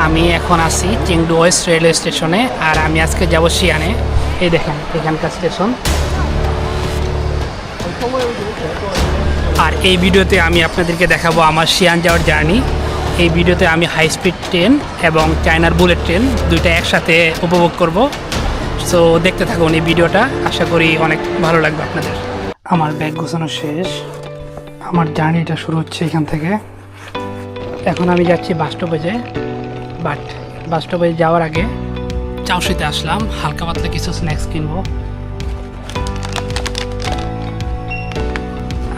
আমি এখন আছি চেংদু ওয়েস্ট রেলওয়ে স্টেশনে, আর আমি আজকে যাব শিয়ানে। এই দেখেন এখানকার স্টেশন। আর এই ভিডিওতে আমি আপনাদেরকে দেখাবো আমার শিয়ান যাওয়ার জার্নি। এই ভিডিওতে আমি হাই স্পিড ট্রেন এবং চায়নার বুলেট ট্রেন দুইটা একসাথে উপভোগ করব। সো দেখতে থাকুন এই ভিডিওটা, আশা করি অনেক ভালো লাগবে আপনাদের। আমার ব্যাগ গোছানো শেষ, আমার জার্নিটা শুরু হচ্ছে এখান থেকে। এখন আমি যাচ্ছি বাস স্টপেজে, বাট বাস স্টপেজে যাওয়ার আগে চাউশিতে আসলাম, হালকা পাতলা কিছু স্ন্যাক্স কিনবো।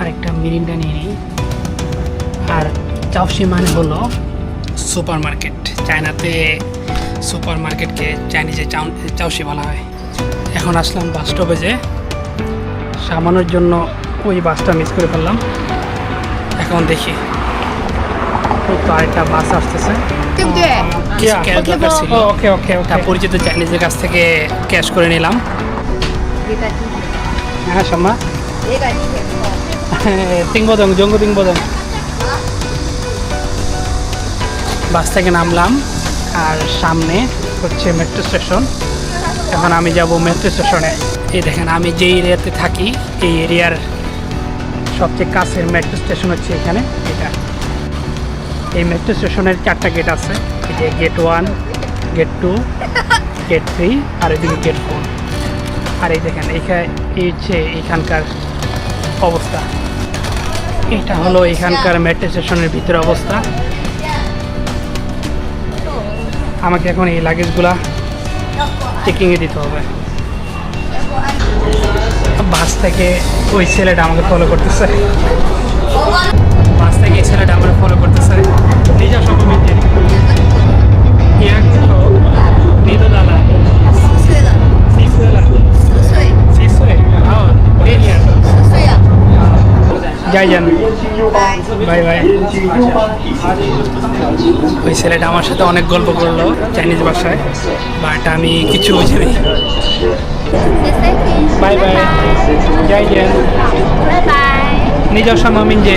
আরেকটা মিরিন্ডা নিয়ে নিই। আর চাউশি মানে হলো সুপার মার্কেট। চায়নাতে সুপার মার্কেটকে চাইনিজে চাউশি বলা হয়। এখন আসলাম বাস স্টপেজে, সামানোর জন্য ওই বাসটা মিস করে ফেললাম। এখন দেখি তো আরেকটা বাস আসতেছে। ওকে ওকে ওকে, পরিচিত চাইনিজের কাছ থেকে ক্যাশ করে নিলাম। হ্যাঁ সম্মা তিংবদং জঙ্গু তিংবদং। বাস থেকে নামলাম, আর সামনে হচ্ছে মেট্রো স্টেশন। এখন আমি যাব মেট্রো স্টেশনে। এই দেখেন আমি যে এরিয়াতে থাকি, এই এরিয়ার সবচেয়ে কাছের মেট্রো স্টেশন হচ্ছে এখানে। এটা এই মেট্রো স্টেশনের 4টা গেট আছে। এই যে গেট 1, গেট 2, গেট 3 আর এদিকে গেট 4। আর এই দেখেন এই হচ্ছে এখানকার অবস্থা। এটা হলো এখানকার মেট্রো স্টেশনের ভিতরে অবস্থা। আমাকে এখন এই লাগেজগুলা চেকিংয়ে দিতে হবে। বাস থেকে ওই ছেলেটা আমাকে ফলো করতেছে, বাস থেকে এই ছেলেটা আমাকে ফলো করতেছে। নিজা সব মিটে যাই যান, বাই বাই। ওই ছেলেটা আমার সাথে অনেক গল্প করলো চাইনিজ ভাষায়, বাট আমি কিছু বুঝিনি। বাই বাই, যাই যান। নিজস্ব মামিন যে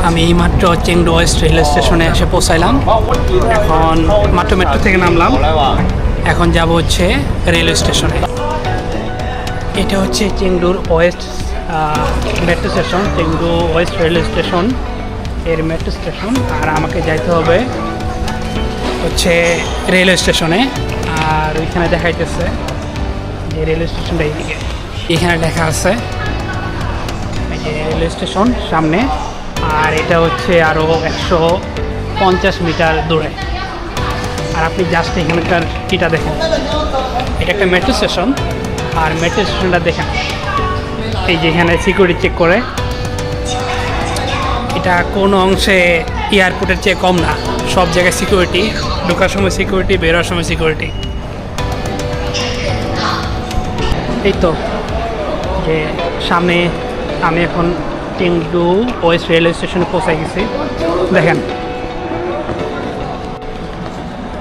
আমি এইমাত্র চেংদু ওয়েস্ট রেলওয়ে স্টেশনে এসে পৌঁছাইলাম। এখন মাত্র মেট্রো থেকে নামলাম, এখন যাব হচ্ছে রেলওয়ে স্টেশনে। এটা হচ্ছে চেংদুর west metro station, Chengdu west railway station এর মেট্রো স্টেশন। আর আমাকে যাইতে হবে হচ্ছে রেলওয়ে স্টেশনে। আর ওইখানে দেখাইতেছে যে রেলওয়ে স্টেশনটা এইদিকে, এখানে দেখা আছে এই যে রেলওয়ে স্টেশন সামনে। আর এটা হচ্ছে আরও 150 মিটার দূরে। আর আপনি জাস্ট এখানকার কিটা দেখেন, এটা একটা মেট্রো স্টেশন। আর মেট্রো স্টেশনটা দেখেন, এই যে এখানে সিকিউরিটি চেক করে। এটা কোনো অংশে এয়ারপোর্টের চেয়ে কম না, সব জায়গায় সিকিউরিটি, ঢোকার সময় সিকিউরিটি, বেরোয়ার সময় সিকিউরিটি। এই তো যে সামনে আমি এখন চেংদু ওয়েস্ট রেলওয়ে স্টেশনে পৌঁছাই গেছি। দেখেন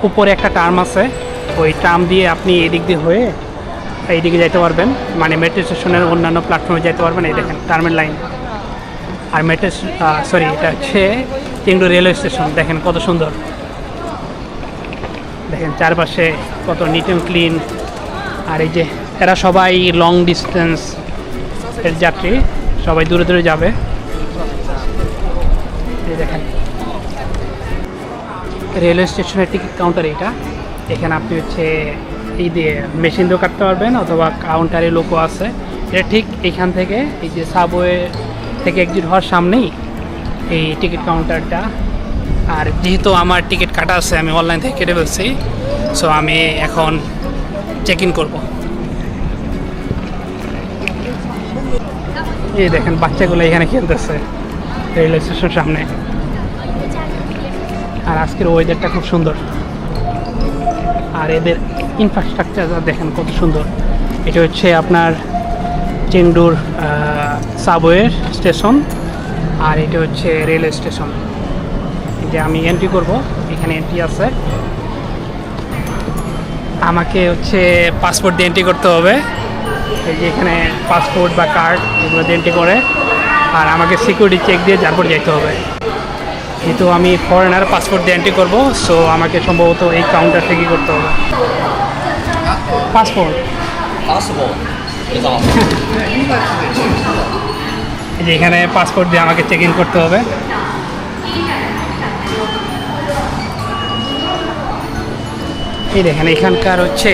উপরে একটা টার্ম আছে, ওই টার্ম দিয়ে আপনি এদিক দিয়ে হয়ে এইদিকে যাইতে পারবেন, মানে মেট্রো স্টেশনের অন্যান্য প্ল্যাটফর্মে যাইতে পারবেন। এই দেখেন টার্মের লাইন। আর মেট্রো এটা হচ্ছে চেংদু রেলওয়ে স্টেশন। দেখেন কত সুন্দর, দেখেন চারপাশে কত নিট অ্যান্ড ক্লিন। আর এই যে এরা সবাই লং ডিস্টেন্স এর যাত্রী, সবাই দূরে দূরে যাবে। এই দেখেন রেলওয়ে স্টেশনের টিকিট কাউন্টার এইটা। এখানে আপনি হচ্ছে এই দিয়ে মেশিন দিয়েও কাটতে পারবেন, অথবা কাউন্টারে লোকও আছে। এটা ঠিক এখান থেকে এই যে সাবওয়ে থেকে এক্সিট হওয়ার সামনেই এই টিকিট কাউন্টারটা। আর যেহেতু আমার টিকিট কাটা আছে, আমি অনলাইন থেকে কেটে ফেলছি, সো আমি এখন চেক ইন করবো। এই দেখেন বাচ্চাগুলো এখানে খেলতেছে রেলওয়ে স্টেশন সামনে। আর আজকের ওয়েদারটা খুব সুন্দর, আর এদের ইনফ্রাস্ট্রাকচার দেখেন কত সুন্দর। এটা হচ্ছে আপনার চেংদুর সাবওয়ে স্টেশন, আর এটা হচ্ছে রেলওয়ে স্টেশন। যে আমি এন্ট্রি করব, এখানে এন্ট্রি আছে। আমাকে হচ্ছে পাসপোর্ট দিয়ে এন্ট্রি করতে হবে। এই যে এখানে পাসপোর্ট বা কার্ড এগুলো দিয়ে এন্ট্রি করে আর আমাকে সিকিউরিটি চেক দিয়ে তারপর যেতে হবে। যেহেতু আমি ফরেনার, পাসপোর্ট দিয়ে এন্ট্রি করবো, সো আমাকে সম্ভবত এই কাউন্টার থেকেই করতে হবে। পাসপোর্ট যে এখানে পাসপোর্ট দিয়ে আমাকে চেক ইন করতে হবে। এই দেখেন এখানকার হচ্ছে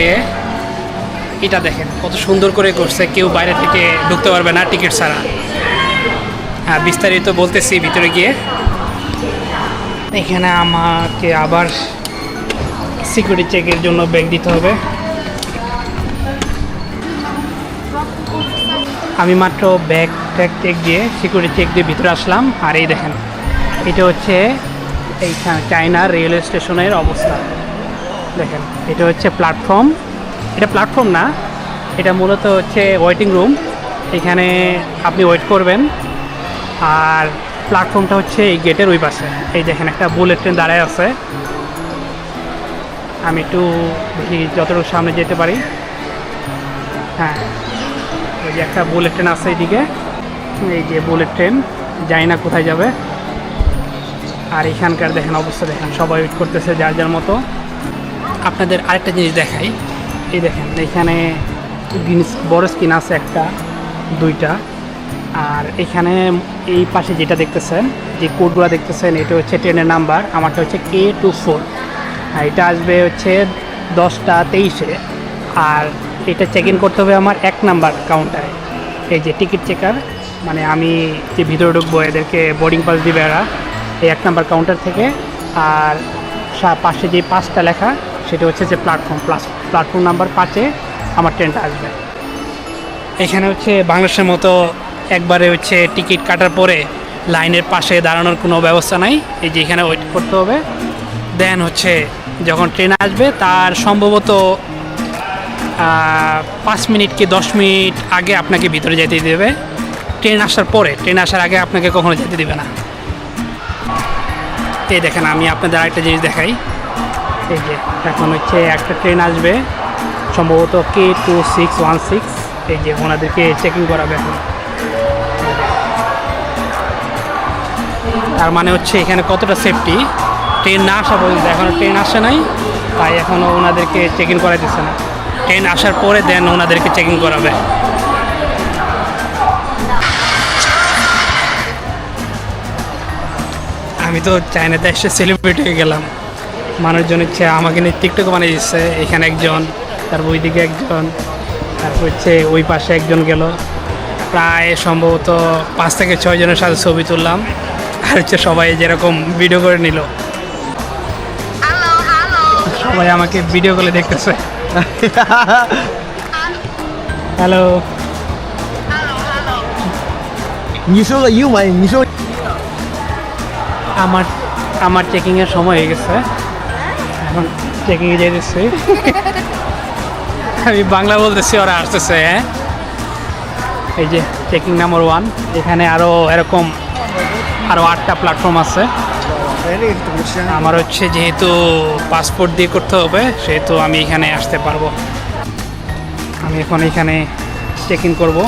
এটা দেখেন কত সুন্দর করে করছে, কেউ বাইরে থেকে ঢুকতে পারবে না টিকিট ছাড়া। হ্যাঁ, বিস্তারিত বলতেছি ভিতরে গিয়ে। এখানে আমাকে আবার সিকিউরিটি চেকের জন্য ব্যাগ দিতে হবে। আমি মাত্র ব্যাগ ট্যাগ চেক দিয়ে সিকিউরিটি চেক দিয়ে ভিতরে আসলাম। আর এই দেখেন এটা হচ্ছে এইখানে চায়না রেলওয়ে স্টেশনের অবস্থা। দেখেন এটা হচ্ছে প্ল্যাটফর্ম, এটা প্ল্যাটফর্ম না, এটা মূলত হচ্ছে ওয়েটিং রুম। এখানে আপনি ওয়েট করবেন। আর প্ল্যাটফর্মটা হচ্ছে এই গেটের ওই পাশে। এই দেখেন একটা বুলেট ট্রেন দাঁড়ায় আছে। আমি একটু দেখি যতটুকু সামনে যেতে পারি। হ্যাঁ, ওই যে একটা বুলেট ট্রেন আছে এইদিকে, এই যে বুলেট ট্রেন, জানি না কোথায় যাবে। আর এখানকার দেখেন অবস্থা, দেখেন সবাই ওয়েট করতেছে যার যার মতো। আপনাদের আরেকটা জিনিস দেখাই, এই দেখেন এখানে বড় স্ক্রিন আছে একটা, দুইটা। আর এখানে এই পাশে যেটা দেখতেছেন, যে কোডগুলো দেখতেছেন, এটা হচ্ছে ট্রেনের নাম্বার। আমারটা হচ্ছে K24। আর এটা আসবে হচ্ছে 10:23-এ। আর এটা চেক ইন করতে হবে আমার 1 নাম্বার কাউন্টারে। এই যে টিকিট চেকার, মানে আমি যে ভিতরে ঢুকবো এদেরকে বোর্ডিং পাস দিবে এরা, এই 1 নাম্বার কাউন্টার থেকে। আর পাশে যে 5টা লেখা, সেটা হচ্ছে যে প্ল্যাটফর্ম নাম্বার 5-এ আমার ট্রেনটা আসবে। এখানে হচ্ছে বাংলাদেশের মতো একবারে হচ্ছে টিকিট কাটার পরে লাইনের পাশে দাঁড়ানোর কোনো ব্যবস্থা নাই। এই যে এখানে ওয়েট করতে হবে। দেন হচ্ছে যখন ট্রেন আসবে তার সম্ভবত 5 মিনিট কি 10 মিনিট আগে আপনাকে ভিতরে যেতে দেবে। ট্রেন আসার পরে, ট্রেন আসার আগে আপনাকে কখনো যেতে দেবে না। এই দেখেন আমি আপনাদের আরেকটা জিনিস দেখাই। এই যে এখন হচ্ছে একটা ট্রেন আসবে সম্ভবত K2616। এই যে ওনাদেরকে চেকিং করাবে এখন। তার মানে হচ্ছে এখানে কতটা সেফটি। ট্রেন না আসা পর্যন্ত, এখনও ট্রেন আসে নাই, তাই এখনও ওনাদেরকে চেক ইন করা দিচ্ছে না। ট্রেন আসার পরে দেন ওনাদেরকে চেকিং করাবে। আমি তো চায়নাতে এসে সেলিব্রিটি হয়ে গেলাম। মানুষজন হচ্ছে আমাকে নিয়ে টিকটক বানিয়ে দিচ্ছে। এখানে একজন, তারপর ওইদিকে একজন, তারপর হচ্ছে ওই পাশে একজন গেল। প্রায় সম্ভবত 5 থেকে 6 জনের সাথে ছবি তুললাম। আর হচ্ছে সবাই যেরকম ভিডিও করে নিল, সবাই আমাকে ভিডিও করে দেখতেছে। হ্যালো, 你说个英文，你说 আমার চেকিংয়ের সময় হয়ে গেছে, এখন চেকিংয়ে যেতেছি। আমি বাংলা বলতেছি, ওরা আসতেছে। হ্যাঁ, এই যে চেকিং নাম্বার 1। এখানে আরও এরকম আরও 8টা প্ল্যাটফর্ম আছে। আমার হচ্ছে যেহেতু পাসপোর্ট দিয়ে করতে হবে, সেহেতু আমি এখানে আসতে পারবো। আমি এখন এখানে চেক ইন করবো।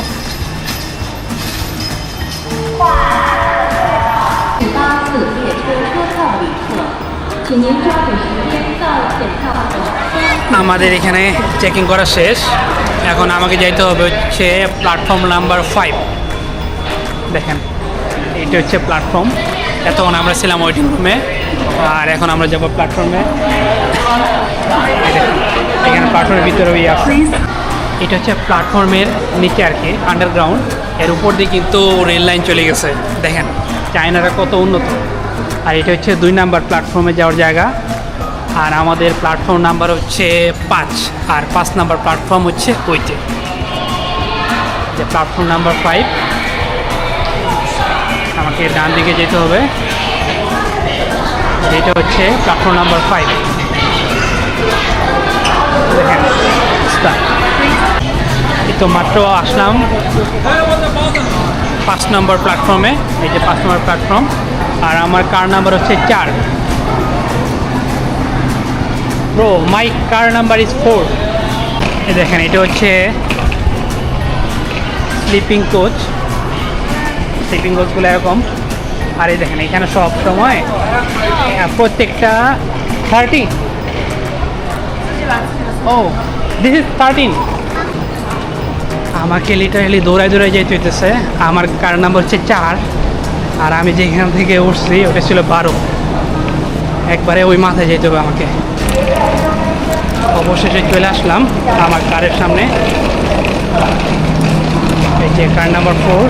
আমাদের এখানে চেকিং করা শেষ। এখন আমাকে যাইতে হবে হচ্ছে প্ল্যাটফর্ম নাম্বার 5। দেখেন এটা হচ্ছে প্ল্যাটফর্ম। এতক্ষণ আমরা ছিলাম ওয়েটিং রুমে, আর এখন আমরা যাবো প্ল্যাটফর্মে। এখানে প্ল্যাটফর্মের ভিতরে ওই আছে। এটা হচ্ছে প্ল্যাটফর্মের নিচে আর কি, আন্ডারগ্রাউন্ড। এর উপর দিয়ে কিন্তু রেল লাইন চলে গেছে। দেখেন চায়নারা কত উন্নত। আর এটা হচ্ছে 2 নাম্বার প্ল্যাটফর্মে যাওয়ার জায়গা। আর আমাদের প্ল্যাটফর্ম নাম্বার হচ্ছে 5, আর 5 নাম্বার প্ল্যাটফর্ম হচ্ছে ওইতে, যে প্ল্যাটফর্ম নাম্বার 5। আমাকে ডান দিকে যেতে হবে। এটা হচ্ছে প্ল্যাটফর্ম নাম্বার 5। দেখেন এই তো মাত্র আসলাম 5 নম্বর প্ল্যাটফর্মে। এই যে 5 নম্বর প্ল্যাটফর্ম, আর আমার কার নাম্বার হচ্ছে 4। Bro, my car number is 4। এই দেখেন এটা হচ্ছে স্লিপিং কোচ। স্লিপিং কোচগুলো এরকম। আর এই দেখেন এখানে সব সময় প্রত্যেকটা 30। ও দিস ইজ 13। আমাকে লিটারালি দৌড়ায় দৌড়ায় যেতে হইতেছে। আমার কার নাম্বার হচ্ছে 4, আর আমি যেখান থেকে উঠছি ওটা ছিল 12। একবারে ওই মাথায় যেতে হবে আমাকে। অবশেষে চলে আসলাম আমার কারের সামনে। এই যে কার নাম্বার 4,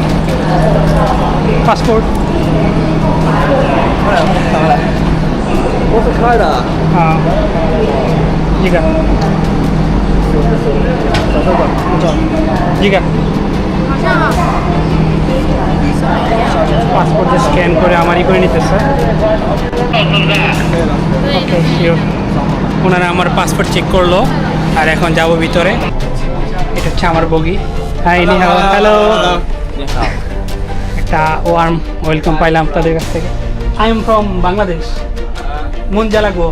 পাসপোর্ট।我是开的。 হ্যাঁ জি কা জি কা পাসপোর্ট স্ক্যান করে আমারই করে নিতেছে। Okay sure. ওনারা আমার পাসপোর্ট চেক করলো আর এখন যাব ভিতরে। এটা হচ্ছে আমার বগি। Hi hello. একটা ওয়ার্ম ওয়েলকাম পাইলাম তাদের কাছ থেকে। আই এম ফ্রম বাংলাদেশ, মুনজালাগো।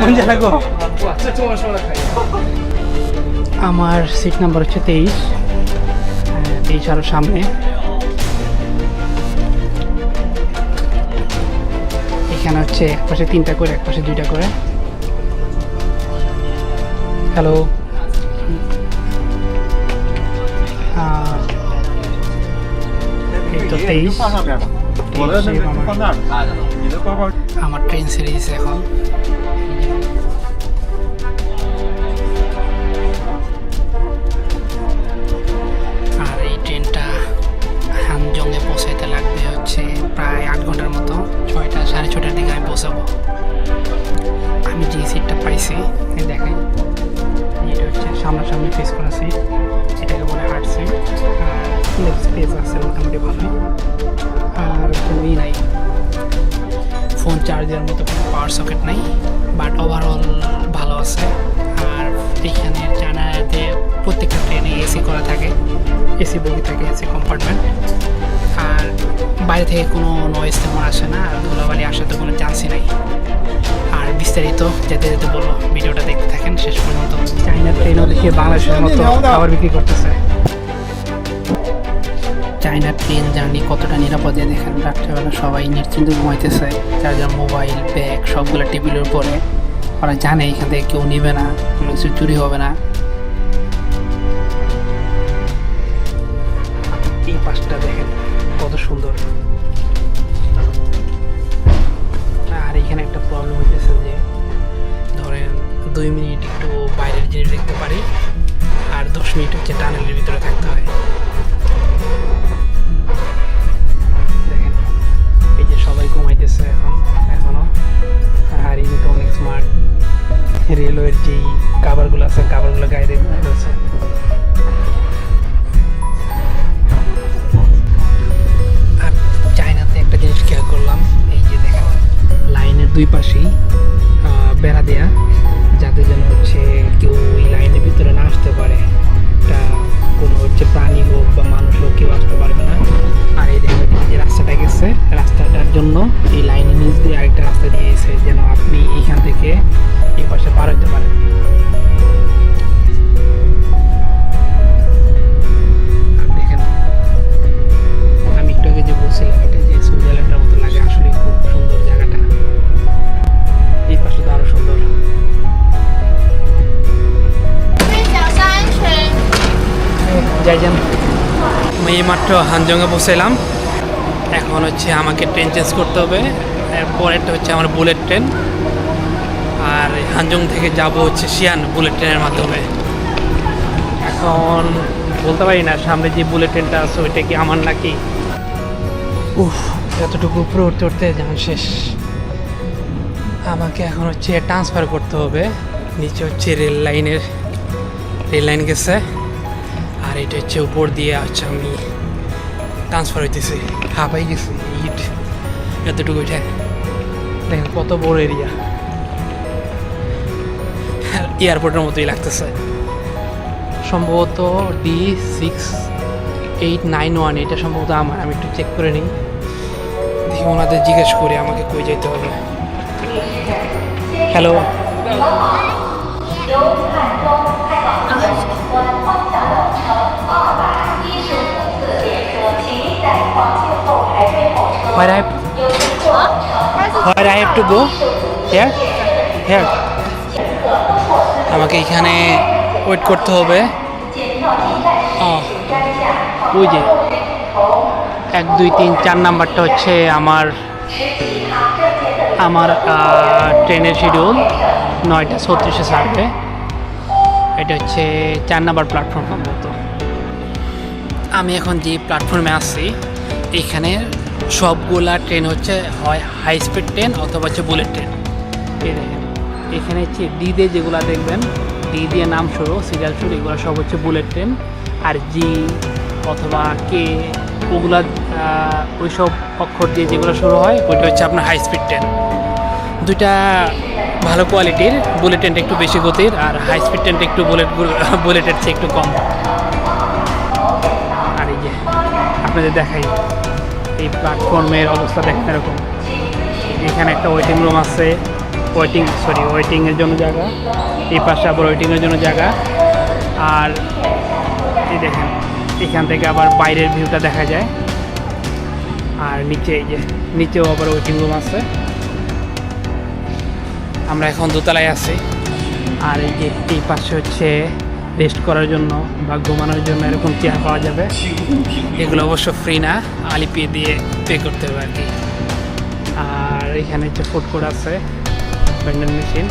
মুনজালাগো। আমার সিট নাম্বার হচ্ছে 23। 23 আরও সামনে। এখানে হচ্ছে এক পাশে 3টা করে, এক পাশে 2টা করে। হ্যালো। এই তো 23।我的那个放那儿，你的包包。 আমার ট্রেন ছেড়ে দিয়েছে এখন। আর এই ট্রেনটা হানজংয়ে পৌঁছাইতে লাগবে হচ্ছে প্রায় 8 ঘন্টার মতো। 6টা 6:30টার দিকে আমি পৌঁছাবো। আমি যে সিটটা পাইছি দেখাই, এটা হচ্ছে সামনাসামনি ফেস করা সিট। এটাকে বলে হার্ড সিট। লেগ স্পেস আছে মোটামুটি ভালোই। আর কোনোই নাই, ফোন চার্জ দেওয়ার মতো কোনো পাওয়ার সকেট নাই, বাট ওভারঅল ভালো আছে। আর এখানে চায়নাতে প্রত্যেকটা ট্রেনে এসি করা থাকে, এসি বগি থাকে, এসি কম্পার্টমেন্ট। আর বাইরে থেকে কোনো নয়েজ তেমন আসে না, আর ধুলাবালি আসার তো কোনো চান্সই নাই। আর বিস্তারিত যেতে যেতে বলবো, ভিডিওটা দেখতে থাকেন শেষ পর্যন্ত। চায়নার ট্রেনও দেখিয়ে বাংলাদেশের মতো খাবার বিক্রি করতেছে। চায়নার ট্রেন জার্নি কতটা নিরাপদে দেখেন। রাত্রেবেলা সবাই নিশ্চিন্ত ঘুমাইতেছে, যার যার মোবাইল ব্যাগ সবগুলো টেবিলের উপরে। ওরা জানে এখান থেকে কেউ নিবে না, কোনো কিছু চুরি হবে না। এই পাশটা দেখেন কত সুন্দর। আর এখানে একটা প্রবলেম হইতেছে যে ধরেন 2 মিনিট একটু বাইরের জিনিস দেখতে পারি, আর 10 মিনিট হচ্ছে টানেলের ভিতরে থাকতে হয়। দেখেন এই যে সবাই ঘুমাইতেছে এখনো। আর ইনি তো অনেক স্মার্ট। রেলওয়ের যেই কাভারগুলো আছে, কাভারগুলো গায়ে রেখে ফেলছে। আর চায়নাতে একটা জিনিস খেয়াল করলাম, এই যে দেখেন লাইনের 2 পাশেই বেড়া দেয়া, যাতে যেন হচ্ছে কেউ ওই লাইনের ভিতরে না আসতে পারে। একটা কোনো হচ্ছে প্রাণী হোক বা মানুষ হোক কেউ আসতে পারবে না। আর এই দেখেন যে রাস্তাটা গেছে, রাস্তাটার জন্য এই লাইনের নিচ দিয়ে আরেকটা রাস্তা দিয়েছে, যেন আপনি এইখান থেকে এই পাশে পার হতে পারেন। আর দেখেন আমি একটু আগে যে বলছিলাম এটা যে সুইজারল্যান্ডের মতো লাগে, আসলে খুব সুন্দর জায়গাটা। এই পাশে তো আরো সুন্দর। যাই যান, আমি এইমাত্র হানজংয়ে পৌঁছালাম। এখন হচ্ছে আমাকে ট্রেন চেঞ্জ করতে হবে। পরেরটা হচ্ছে আমার বুলেট ট্রেন, আর হানজং থেকে যাব হচ্ছে শিয়ান বুলেট ট্রেনের মাধ্যমে। এখন বলতে পারি না সামনে যে বুলেট ট্রেনটা আছে ওইটা কি আমার নাকি। উফ, এতটুকু উপরে উঠতে উঠতে যান শেষ। আমাকে এখন হচ্ছে ট্রান্সফার করতে হবে। নিচে হচ্ছে রেল লাইন গেছে, আর এটা হচ্ছে উপর দিয়ে হচ্ছে আমি ট্রান্সফার হইতেছি। হাঁপাই গেছি, হিট এতটুকু উঠে। দেখেন কত বড় এরিয়া, এয়ারপোর্টের মতোই লাগতেছে। সম্ভবত D6891, এটা সম্ভবত আমার। আমি একটু চেক করে নিই, দেখি ওনাদের জিজ্ঞেস করি আমাকে কই যেতে হবে। Hello, Where I have to go? Here? Here. আমাকে এখানে ওয়েট করতে হবে। ওই যে 1 2 3 4 নাম্বারটা হচ্ছে আমার ট্রেনের শিডিউল 9:36 ছাড়বে। এটা হচ্ছে 4 নাম্বার প্ল্যাটফর্ম সম্ভবত। আমি এখন যে প্ল্যাটফর্মে আসছি এখানে সবগুলা ট্রেন হচ্ছে হয় হাই স্পিড ট্রেন অথবা হচ্ছে বুলেট ট্রেন। এই দেখেন এখানে হচ্ছে ডি দিয়ে যেগুলো দেখবেন, ডি দিয়ে নাম শুরু, সিরিয়াল শুরু, এগুলো সব হচ্ছে বুলেট ট্রেন। আর জি অথবা কে ওগুলা ওইসব অক্ষর দিয়ে যেগুলো শুরু হয় ওইটা হচ্ছে আপনার হাই স্পিড ট্রেন। দুইটা ভালো কোয়ালিটির, বুলেট ট্রেনটা একটু বেশি গতির আর হাই স্পিড ট্রেনটা একটু বুলেটের চেয়ে একটু কম। আর এই যে আপনাদের দেখাই এই প্ল্যাটফর্মের অবস্থা দেখেন এরকম। এখানে একটা ওয়েটিং রুম আছে, ওয়েটিংয়ের জন্য জায়গা, এই পাশে আবার ওয়েটিংয়ের জন্য জায়গা। আর এই দেখেন এখান থেকে আবার বাইরের ভিউটা দেখা যায়। আর নিচে এই যে নিচেও আবার ওয়েটিং রুম আছে। আমরা এখন দোতলায় আছি। আর এই যে এই পাশে হচ্ছে রেস্ট করার জন্য বা ঘুমানোর জন্য এরকম চেয়ার পাওয়া যাবে। এগুলো অবশ্য ফ্রি না, আলিপি দিয়ে পে করতে হবে আর কি। আর এখানে হচ্ছে ফুড কোর্ট আছে, ভেন্ডিং মেশিন।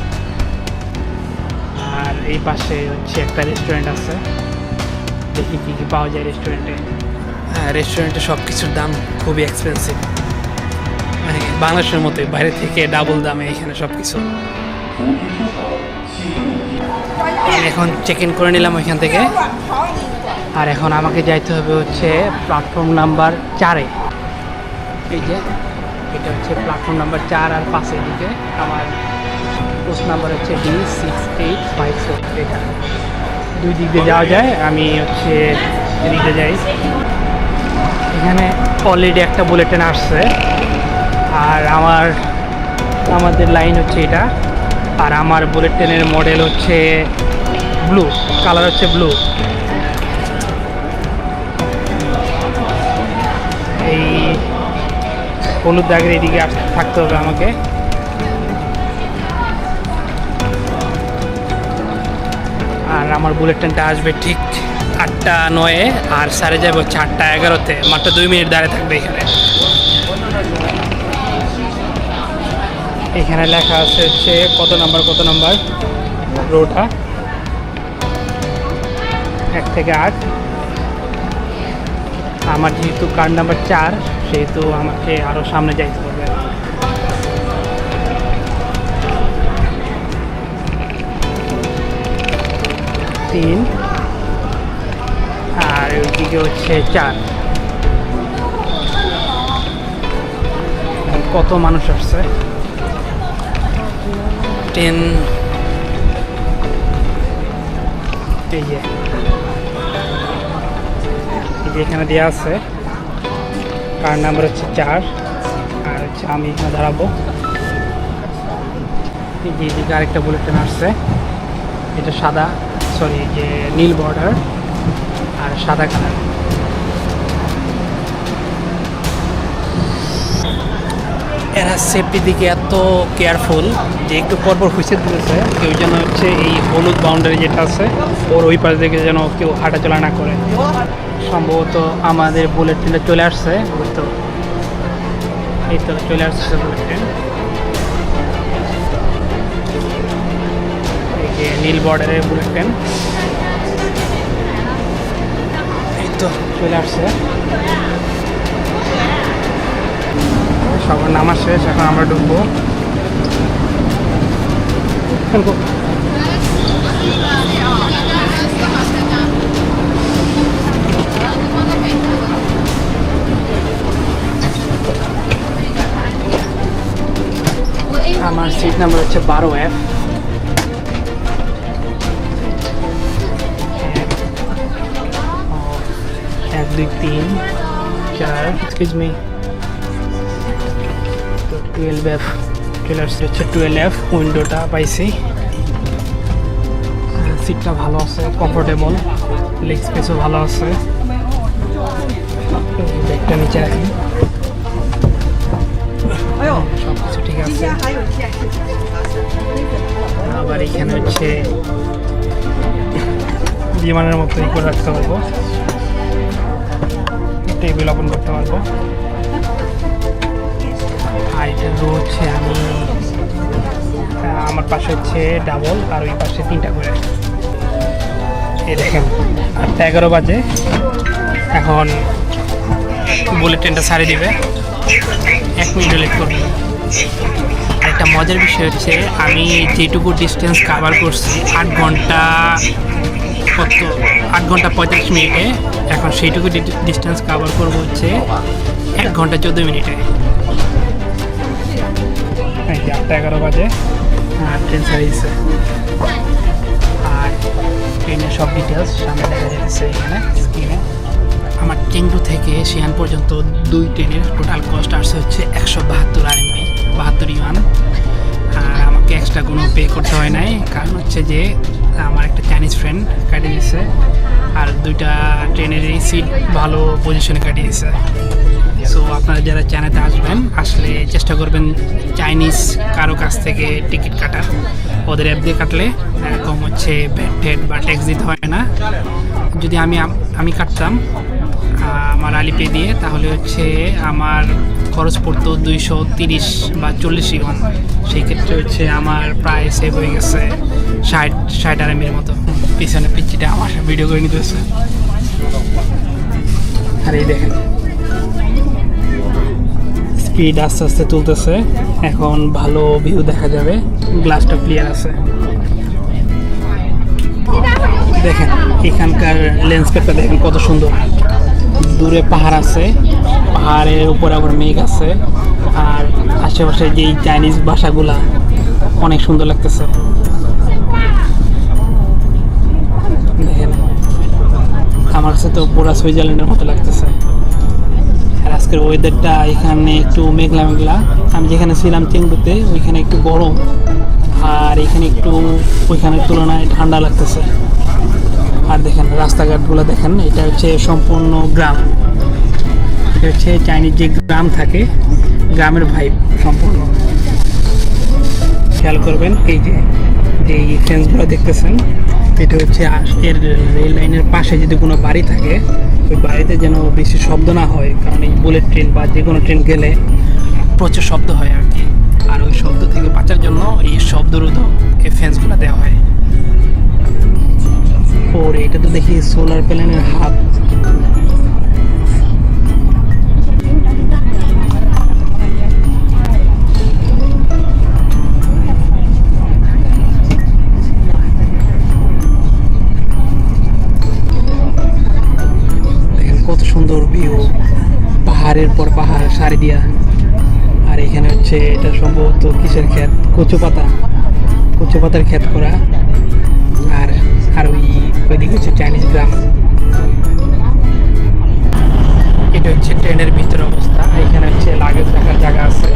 আর এই পাশে হচ্ছে একটা রেস্টুরেন্ট আছে, দেখি কী কী পাওয়া যায় রেস্টুরেন্টে। হ্যাঁ, রেস্টুরেন্টে সব কিছুর দাম খুবই এক্সপেন্সিভ, মানে বাংলাদেশের মতোই, বাইরে থেকে ডাবল দামে এখানে সব কিছু। এখন চেক ইন করে নিলাম ওইখান থেকে। আর এখন আমাকে যাইতে হবে হচ্ছে প্ল্যাটফর্ম নাম্বার 4-এ। এই যে এটা হচ্ছে প্ল্যাটফর্ম নাম্বার 4 আর 5-এর দিকে। আমার পোস্ট নাম্বার হচ্ছে D6854। এটা দুই দিক দিয়ে যাওয়া যায়, আমি হচ্ছে এদিকে যাই। এখানে অলরেডি একটা বুলেট ট্রেন আসছে আর আমাদের লাইন হচ্ছে এটা। আর আমার বুলেট ট্রেনের মডেল হচ্ছে ব্লু, কালার হচ্ছে ব্লু। এই হলুদ দাগের এদিকে থাকতে হবে আমাকে। আর আমার বুলেট ট্রেনটা আসবে ঠিক 8:09-এ আর সারে যাবে হচ্ছে 8:11-তে। মাত্র 2 মিনিট দাঁড়িয়ে থাকবে এখানে। এখানে লেখা আছে হচ্ছে কত নাম্বার রোটা, 1 থেকে 8। আমার যেহেতু কার্ড নাম্বার 4 সেহেতু আমাকে আরও সামনে যাইতে হবে। 3 আর ওইদিকে হচ্ছে 4। কত মানুষ আসছে, 10। এই যে এখানে দেওয়া আছে কার নাম্বার হচ্ছে 4 আর হচ্ছে আমি এখানে দাঁড়াবো। এই যে এদিকে আরেকটা বুলেট ট্রেন আসছে, এটা সাদা, সরি যে নীল বর্ডার আর সাদা কালার। এরা সেফটির দিকে এত কেয়ারফুল যে একটু পরপর হুইসেল দিতেছে কেউ যেন হচ্ছে এই হলুদ বাউন্ডারি যেটা আছে ওর ওই পাশ থেকে যেন কেউ হাঁটাচলা না করে। সম্ভবত আমাদের বুলেট ট্রেনটা চলে আসছে, বুঝতো এই তো চলে আসছে বুলেট ট্রেন। এই যে নীল বর্ডারের বুলেট ট্রেন, এই তো চলে আসছে। সবার নামাজ শেষ, এখন আমরা ঢুকবো। আমার সিট নাম্বার হচ্ছে 12F। 1 2 3 4, এক্সকিউজ মি, 12F চলে আসছে হচ্ছে 12F। উইন্ডোটা পাইছি, সিটটা ভালো আছে, কমফোর্টেবল, লেগ স্পেসও ভালো আছে। ব্যাগটা নিচে রাখি। হচ্ছে বিমানের মতো ই করে রাখতে পারবো, টেবিল ওপেন করতে পারবো। আর এটা হচ্ছে আমি আমার পাশে হচ্ছে ডাবল আর ওই পাশে 3টা করে। এই দেখেন 8:11 বাজে, এখন বুলেট ট্রেনটা ছাড়িয়ে দিবে, 1 মিনিট লেট করবো। আর একটা মজার বিষয় হচ্ছে আমি যেটুকু ডিস্টেন্স কাভার করছি 8 ঘন্টা 35 মিনিটে, এখন সেইটুকু ডিস্টেন্স কাভার করবো হচ্ছে 1 ঘন্টা 14 মিনিটে। এই যে 8:11 বাজে আর ট্রেন ছাড়িয়েছে। আর ট্রেনের সব ডিটেলস সামনে দেখা যাচ্ছে এখানে স্ক্রিনে। আমার চেংদু থেকে সিয়ান পর্যন্ত 2 ট্রেনের টোটাল কস্ট আসছে হচ্ছে 172 RMB, 72 ইউয়ান। আর আমাকে এক্সট্রা কোনো পে করতে হয় নাই, কারণ হচ্ছে যে আমার একটা চাইনিজ ফ্রেন্ড কাটিয়ে দিয়েছে, আর 2টা ট্রেনেরই সিট ভালো পজিশনে কাটিয়ে দিয়েছে। সো আপনারা যারা চায়নাতে আসবেন, আসলে চেষ্টা করবেন চাইনিজ কারো কাছ থেকে টিকিট কাটার। ওদের অ্যাপ দিয়ে কাটলে এরকম হচ্ছে ভ্যাট বা ট্যাক্স দিতে হয় না। যদি আমি কাটতাম আমার আলিপে দিয়ে, তাহলে হচ্ছে আমার খরচ পড়তো 230 বা 40 ইউয়ান। সেই ক্ষেত্রে হচ্ছে আমার প্রায় সেভ হয়ে গেছে 60 RMB মতো। পিছনে পিচ্ছিটা আমার ভিডিও করে নিতেছে। আর এই দেখেন স্পিড আস্তে আস্তে তুলতেছে, এখন ভালো ভিউ দেখা যাবে, গ্লাসটা ক্লিয়ার আছে। দেখেন এখানকার ল্যান্ডস্কেপটা দেখেন কত সুন্দর, দূরে পাহাড় আছে, পাহাড়ের উপরে আবার মেঘ আছে, আর আশেপাশে যেই চাইনিজ বাসাগুলা অনেক সুন্দর লাগতেছে। দেখেন আমার কাছে তো পুরো সুইজারল্যান্ডের মতো লাগতেছে। আর আজকের ওয়েদারটা এখানে একটু মেঘলা মেঘলা। আমি যেখানে ছিলাম চেংদুতে ওইখানে একটু গরম, আর এখানে একটু ওইখানের তুলনায় ঠান্ডা লাগতেছে। আর দেখেন রাস্তাঘাটগুলো দেখেন, এটা হচ্ছে সম্পূর্ণ গ্রাম। এটা হচ্ছে চাইনিজ যে গ্রাম থাকে, গ্রামের ভাইব সম্পূর্ণ। খেয়াল করবেন এই যে ফেন্সগুলো দেখতেছেন, এটা হচ্ছে এর রেল লাইনের পাশে যদি কোনো বাড়ি থাকে, ওই বাড়িতে যেন বেশি শব্দ না হয়, কারণ এই বুলেট ট্রেন বা যে কোনো ট্রেন গেলে প্রচুর শব্দ হয় আর কি। আর ওই শব্দ থেকে বাঁচার জন্য এই শব্দরোধক এই ফেন্সগুলো দেওয়া হয়। ওর এটা তো দেখি সোলার প্যানেলের হাব। দেখেন কত সুন্দর ভিউ, পাহাড়ের পর পাহাড় সারি দিয়া। আর এখানে হচ্ছে এটা সম্ভবত কিসের ক্ষেত, কচু পাতার ক্ষেত করা। আর ওইদিকে হচ্ছে চাইনিজ গ্রাম। এটা হচ্ছে ট্রেনের ভিতরে অবস্থা। এখানে হচ্ছে লাগেজ রাখার জায়গা আছে।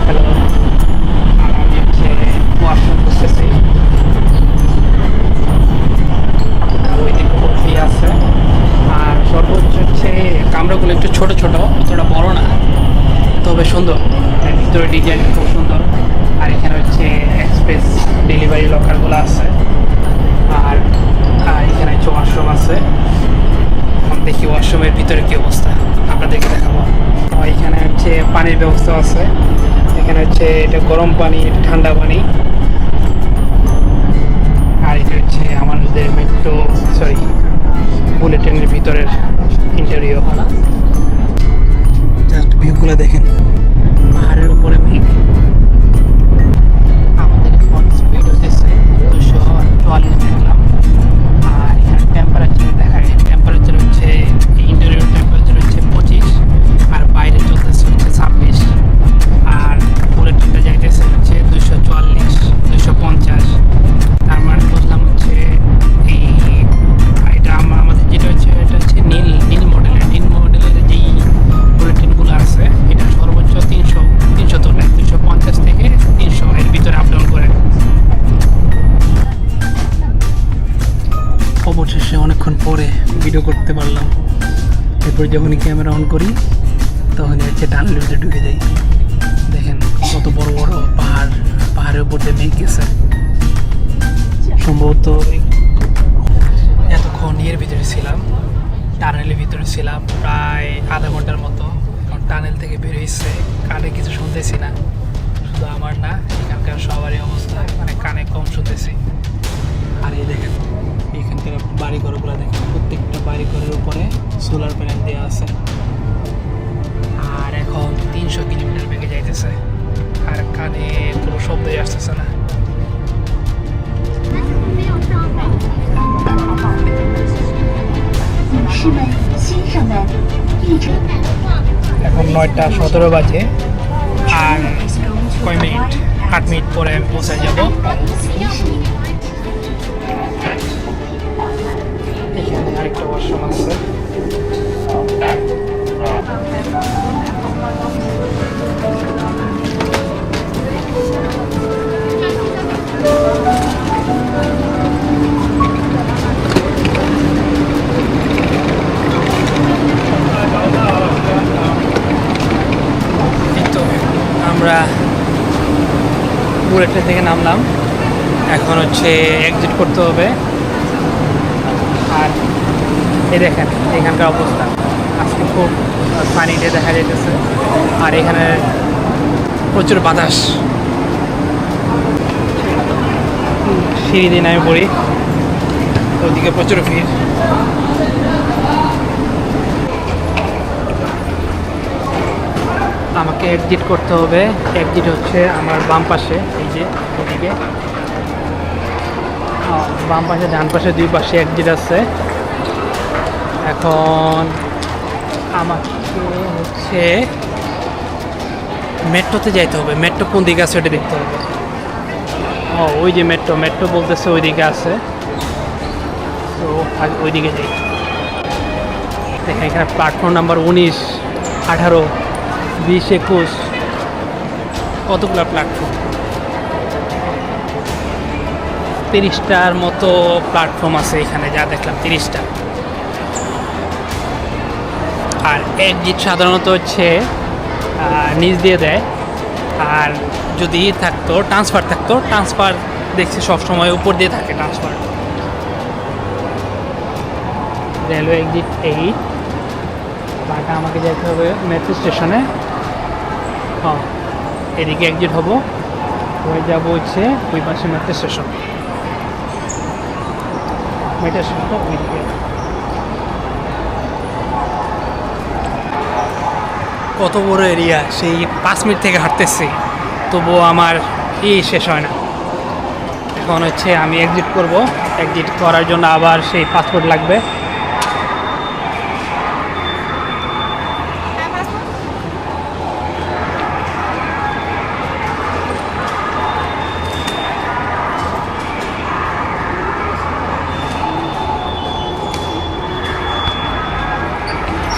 হ্যালো, আর আমি হচ্ছে ওয়াশরুম করতেছি। ওইদিকে কফি আছে। আর সর্বোচ্চ হচ্ছে কামরাগুলো একটু ছোট ছোট, অতটা বড় না, তবে সুন্দর। ভিতরে ডিজাইন খুব সুন্দর। আর এখানে হচ্ছে এক্সপ্রেস ডেলিভারি লকারগুলো আছে। আর এখানে হচ্ছে ওয়াশরুম আছে। দেখি ওয়াশরুমের ভিতরে কি অবস্থা আপনাদেরকে দেখাবো। এখানে হচ্ছে পানির ব্যবস্থা আছে। এখানে হচ্ছে এটা গরম পানি, এটা ঠান্ডা পানি। আর এটা হচ্ছে আমাদের বুলেট ট্রেনের ভিতরের ইন্টেরিয়র। জাস্ট ভিউগুলো দেখেন, পাহাড়ের উপরে মেঘ। আমাদের এখন স্পিড হচ্ছে 244 দেখলাম। আর এখানে টেম্পারেচার দেখায়, টেম্পারেচার হচ্ছে ইন্টেরিয়র টেম্পারেচার হচ্ছে 25, আর বাইরে চলতেছে হচ্ছে 26। আর বুলেট ট্রেনটা যাইতেছে হচ্ছে 240, 250। তার মানে বুঝলাম হচ্ছে এটা আমাদের যেটা হচ্ছে এটা হচ্ছে নীল মডেলের যেই বুলেট ট্রেনগুলো আছে, এটা সর্বোচ্চ 300 তোলে, 250 থেকে 300 এর ভিতরে আপ ডাউন করে। অবশেষে অনেকক্ষণ পরে ভিডিও করতে পারলাম। এরপর যখনই ক্যামেরা অন করি তখনই হচ্ছে টানেলের ভিতরে ঢুকে যাই। দেখেন কত বড় বড় পাহাড়ের উপর দিয়ে মেঘ গেছে। সম্ভবত এতক্ষণ ইয়ের ভিতরে ছিলাম, টানেলের ভিতরে ছিলাম প্রায় আধা ঘন্টার মতো। এখন টানেল থেকে বের হয়েছে, কানে কিছু শুনতেছি না, শুধু আমার না, এখানকার সবারই অবস্থা, মানে কানে কম শুনতেছি। আর এই দেখেন এখানকার বাড়িঘরগুলো দেখেন, প্রত্যেকটা বাড়িঘরের উপরে সোলার প্যানেল দেওয়া আছে। আর এখন 300 কিলোমিটার বেগে যাইতেছে, আর কানে কোনো শব্দই আসতেছে না। এখন 9টা 17 বাজে, আর কয় মিনিট, 8 মিনিট পরে আমি পৌঁছে যাব। এখানে আরেকটা ওয়াশরুম আছে। আমরা বুলেট ট্রেন থেকে নামলাম, এখন হচ্ছে এক্সিট করতে হবে। আর এই দেখেন এখানকার অবস্থা, আজকে খুব পানিতে দেখা যাইতেছে, আর এখানে প্রচুর বাতাস। সিঁড়ি দিয়ে নামে পড়ি, ওদিকে প্রচুর ভিড়। আমাকে এক্সিট করতে হবে। এক্সিট হচ্ছে আমার বাম পাশে, এই যে ওদিকে বাম পাশে, ডান পাশে, দুই পাশে এক্সিট আছে। এখন আমাকে হচ্ছে মেট্রোতে যাইতে হবে। মেট্রো কোন দিকে আছে ওটা দেখতে হবে। ওই যে মেট্রো, মেট্রো বলতেছে ওই দিকে আছে, তো ওই দিকে যাই। দেখেন এখানে প্ল্যাটফর্ম নাম্বার 19, 18, 20, 21, কতগুলো প্ল্যাটফর্ম, 30টার মতো প্ল্যাটফর্ম আছে এখানে, যা দেখলাম 30টা। আর এক্সিট সাধারণত হচ্ছে নিচ দিয়ে দেয়, আর যদি থাকতো ট্রান্সফার থাকতো, ট্রান্সফার দেখছি সবসময় উপর দিয়ে থাকে ট্রান্সফার। রেলওয়ে এক্সিট 8, বাট আমাকে যেতে হবে মেট্রো স্টেশনে। এদিকে এক্সিট হবো, হয়ে যাবো হচ্ছে ওই পাশে মেট্রো স্টেশন। মেট্রো স্টেশনটা ওইদিকে। কত বড় এরিয়া, সেই 5 মিনিট থেকে হাঁটতেছি, তবুও আমার শেষ হয় না। এখন হচ্ছে আমি এক্সিট করব। এক্সিট করার জন্য আবার সেই পাসপোর্ট লাগবে।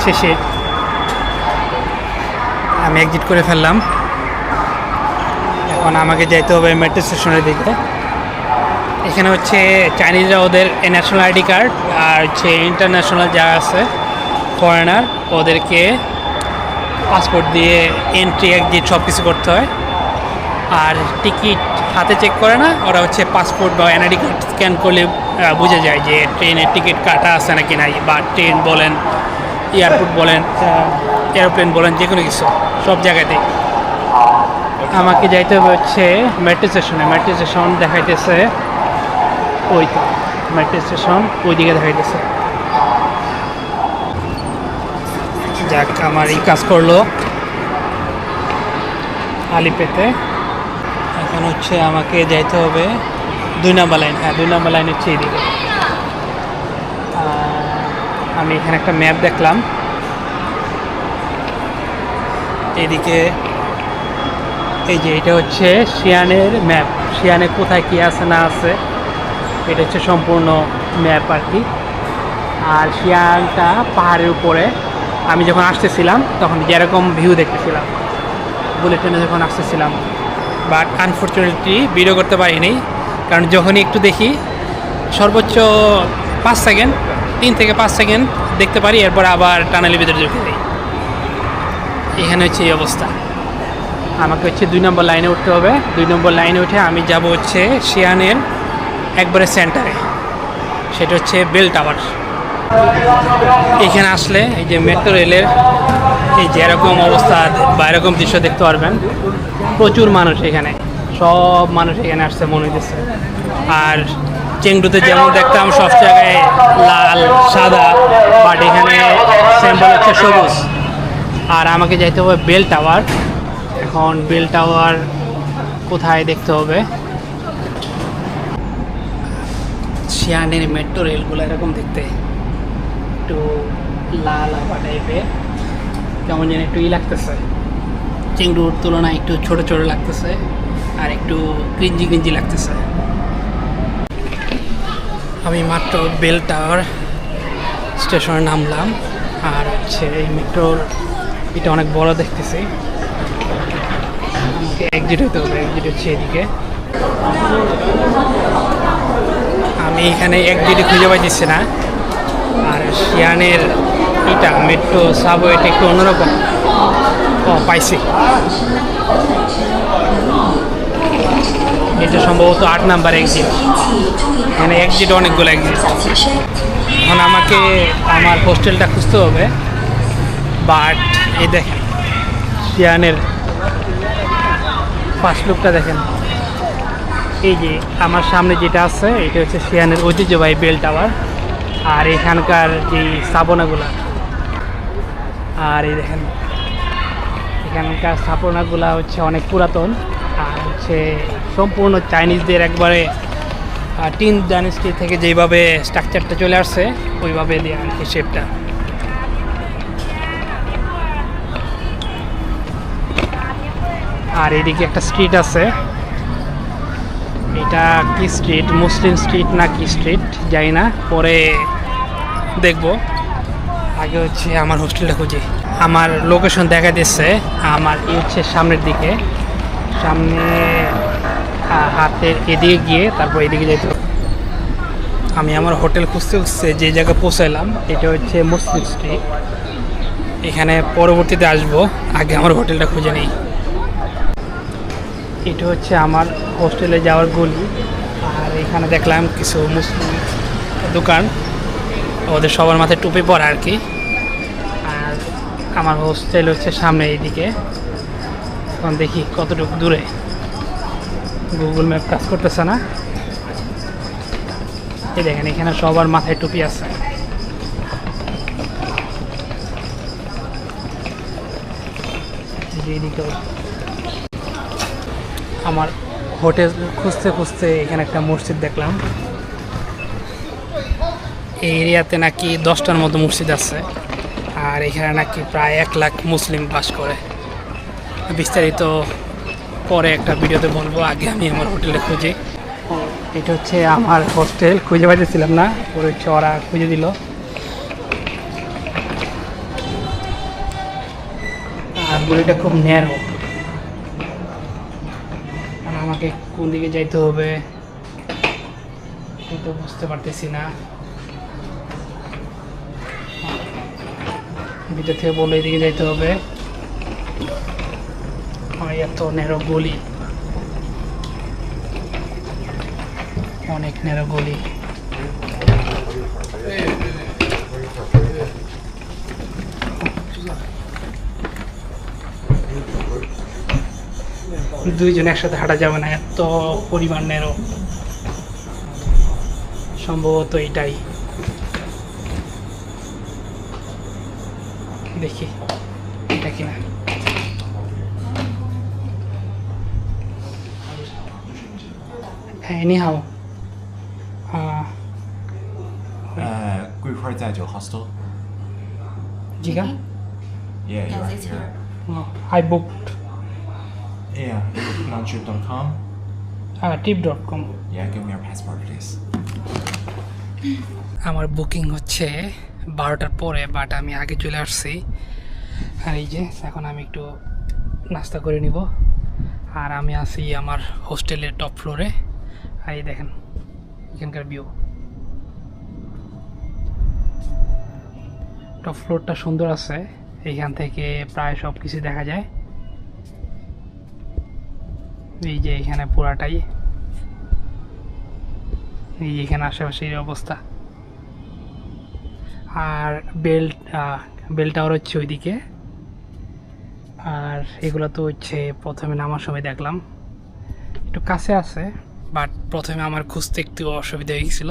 শেষে আমি এক্সিট করে ফেললাম। এখন আমাকে যাইতে হবে মেট্রো স্টেশনের দিকে। এখানে হচ্ছে চাইনিজরা ওদের ন্যাশনাল আইডি কার্ড, আর হচ্ছে ইন্টারন্যাশনাল যারা আছে ফরেনার, ওদেরকে পাসপোর্ট দিয়ে এন্ট্রি এক্সিট সব কিছু করতে হয়। আর টিকিট হাতে চেক করে না, ওরা হচ্ছে পাসপোর্ট বা এনআইডি কার্ড স্ক্যান করলে বোঝা যায় যে ট্রেনের টিকিট কাটা আছে নাকি নাই, বা ট্রেন বলেন, এয়ারপোর্ট বলেন, এরোপ্লেন বলেন, যে কোনো কিছু, সব জায়গাতেই। আমাকে যাইতে হবে হচ্ছে মেট্রো স্টেশনে। মেট্রো স্টেশন দেখাইতেছে ওই তো, মেট্রো স্টেশন ওই দিকে দেখাইতেছে। যাক, আমার এই কাজ করলো আলিপেতে। এখন হচ্ছে আমাকে যাইতে হবে 2 নম্বর লাইন। হ্যাঁ, 2 নম্বর লাইন হচ্ছে এইদিকে। আমি এখানে একটা ম্যাপ দেখলাম, এদিকে এই যে এটা হচ্ছে শিয়ানের ম্যাপ। শিয়ানে কোথায় কী আছে না আছে, এটা হচ্ছে সম্পূর্ণ ম্যাপ আর কি। আর শিয়ানটা পাহাড়ের উপরে। আমি যখন আসতেছিলাম তখন যেরকম ভিউ দেখতেছিলাম বুলেট ট্রেনে যখন আসতেছিলাম, বাট আনফর্চুনেটলি ভিডিও করতে পারিনি, কারণ যখনই একটু দেখি সর্বোচ্চ 5 সেকেন্ড, 3 থেকে 5 সেকেন্ড দেখতে পারি, এরপর আবার টানেলের ভিতরে ঢুকে যাই। এখানে হচ্ছে এই অবস্থা। আমাকে হচ্ছে 2 নম্বর লাইনে উঠতে হবে। 2 নম্বর লাইনে উঠে আমি যাব হচ্ছে শিয়ানের একবারে সেন্টারে, সেটা হচ্ছে বেল টাওয়ার। এখানে আসলে এই যে মেট্রো রেলের এই যে এরকম অবস্থা বা এরকম দৃশ্য দেখতে পারবেন। প্রচুর মানুষ এখানে, সব মানুষ এখানে আসছে মনে হইতেছে। আর চেংডুতে যেমন দেখতাম সব জায়গায় লাল সাদা, বাট এখানে সিম্বল হচ্ছে সবুজ। আর আমাকে যাইতে হবে বেল টাওয়ার। এখন বেল টাওয়ার কোথায় দেখতে হবে? শিয়ানের মেট্রো রেলগুলো এরকম দেখতে, একটু লাল আভা টাইপের, কেমন যেন একটু লাগতেছে। চেংড়ুর তুলনায় একটু ছোট ছোট লাগতেছে আর একটু ক্রিঞ্জি ক্রিঞ্জি লাগতেছে। আমি মাত্র বেল টাওয়ার স্টেশনে নামলাম। আর হচ্ছে এই মেট্রোর এটা অনেক বড় দেখতেছি। আমাকে এক্সিট হতে হবে, এক্সিট হচ্ছে এদিকে। আমি এখানে এক্সিটে খুঁজে পাইতেছি না। আর শিয়ানের এটা মেট্রো সাবওয়েটা একটু অন্যরকম। পাইছি, এটা সম্ভবত 8 নাম্বার এক্সিট। এখানে এক্সিট অনেকগুলো এক্সিট। এখন আমাকে আমার হোস্টেলটা খুঁজতে হবে। বাট এই দেখেন শিয়ানের ফার্স্ট লুকটা দেখেন। এই যে আমার সামনে যেটা আছে এটা হচ্ছে শিয়ানের ঐতিহ্যবাহী বেল টাওয়ার। আর এখানকার যে স্থাপনাগুলা, আর এই দেখেন এখানকার স্থাপনাগুলা হচ্ছে অনেক পুরাতন। আর হচ্ছে সম্পূর্ণ চাইনিজদের একবারে টিন ডাইনেস্টি থেকে যেভাবে স্ট্রাকচারটা চলে আসছে ওইভাবে দেওয়া আর কি শেপটা। আর এদিকে একটা স্ট্রিট আছে, এটা কি স্ট্রিট, মুসলিম স্ট্রিট না কি স্ট্রিট জানি না, পরে দেখবো। আগে হচ্ছে আমার হোস্টেলটা খুঁজি। আমার লোকেশন দেখা দিচ্ছে আমার এই হচ্ছে সামনের দিকে, সামনে হাতের এদিকে গিয়ে তারপর এদিকে যেতে হবে। আমি আমার হোটেল খুঁজতে খুঁজতে যে জায়গায় পৌঁছাইলাম এটা হচ্ছে মুসলিম স্ট্রিট। এখানে পরবর্তীতে আসবো, আগে আমার হোটেলটা খুঁজে নিই। এটা হচ্ছে আমার হোস্টেলে যাওয়ার গলি। আর এখানে দেখলাম কিছু মুসলিম দোকান, ওদের সবার মাথায় টুপি পরা আর কি। আর আমার হোস্টেল হচ্ছে সামনে এইদিকে। এখন দেখি কতটুকু দূরে, গুগল ম্যাপ কাজ করতেছে না। এই দেখেন এখানে সবার মাথায় টুপি আছে। এইদিকে আমার হোটেল খুঁজতে খুঁজতে এখানে একটা মসজিদ দেখলাম। এই এরিয়াতে নাকি 10টার মতো মসজিদ আছে। আর এখানে নাকি প্রায় 1 লাখ মুসলিম বাস করে। বিস্তারিত পরে একটা ভিডিওতে বলবো, আগে আমি আমার হোটেলে খুঁজি। এটা হচ্ছে আমার হোস্টেল, খুঁজে পাইতেছিলাম না, পরে হচ্ছে ওরা খুঁজে দিল। আর গলিটা খুব ন্যারো, আর আমাকে কোন দিকে যাইতে হবে তো বুঝতে পারতেছি না। ভিতর থেকে বলে এদিকে যাইতে হবে। এত ন্যারো গলি, অনেক ন্যারো গলি। দুইজন একসাথে হাঁটা যাবে না, এত পরিমাণ ন্যারো। সম্ভবত এটাই, দেখি এটা কিনা।你好，桂花在酒 hostel。几个？ Yeah, you are here. I booked Yeah, plantrip.com. tip.com. Yeah, give me your passport, please. আমার বুকিং হচ্ছে 12টার পরে, বাট আমি আগে চলে আসছি। আর এই যে এখন আমি একটু নাস্তা করে নিব। আর আমি আছি আমার হোস্টেলের টপ ফ্লোরে। আর এই দেখেন এখানকার ভিউ, টপ ফ্লোরটা সুন্দর আছে। এইখান থেকে প্রায় সব কিছু দেখা যায়। এই যে এখানে পুরাটাই এই এখানে আশেপাশে এই অবস্থা। আর বেল টাওয়ার হচ্ছে ওইদিকে। আর এগুলো তো হচ্ছে প্রথমে নামার সময় দেখলাম, একটু কাছে আছে, বাট প্রথমে আমার খুঁজতে একটু অসুবিধা হয়ে গেছিল।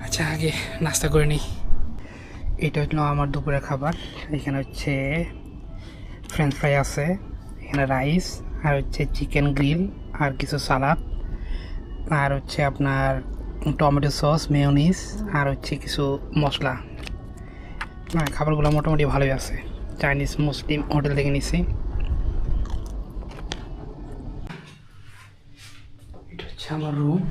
আচ্ছা, আগে নাস্তা করে নিই। এটা হলো আমার দুপুরের খাবার। এখানে হচ্ছে ফ্রেঞ্চ ফ্রাই আছে, এখানে রাইস, আর হচ্ছে চিকেন গ্রিল, আর কিছু সালাদ, আর হচ্ছে আপনার টমেটো সস, মেয়োনিজ, আর হচ্ছে কিছু মশলা। খাবারগুলো মোটামুটি ভালোই আছে, চাইনিজ মুসলিম হোটেল থেকে নিছি। এটা হচ্ছে আমার রুম।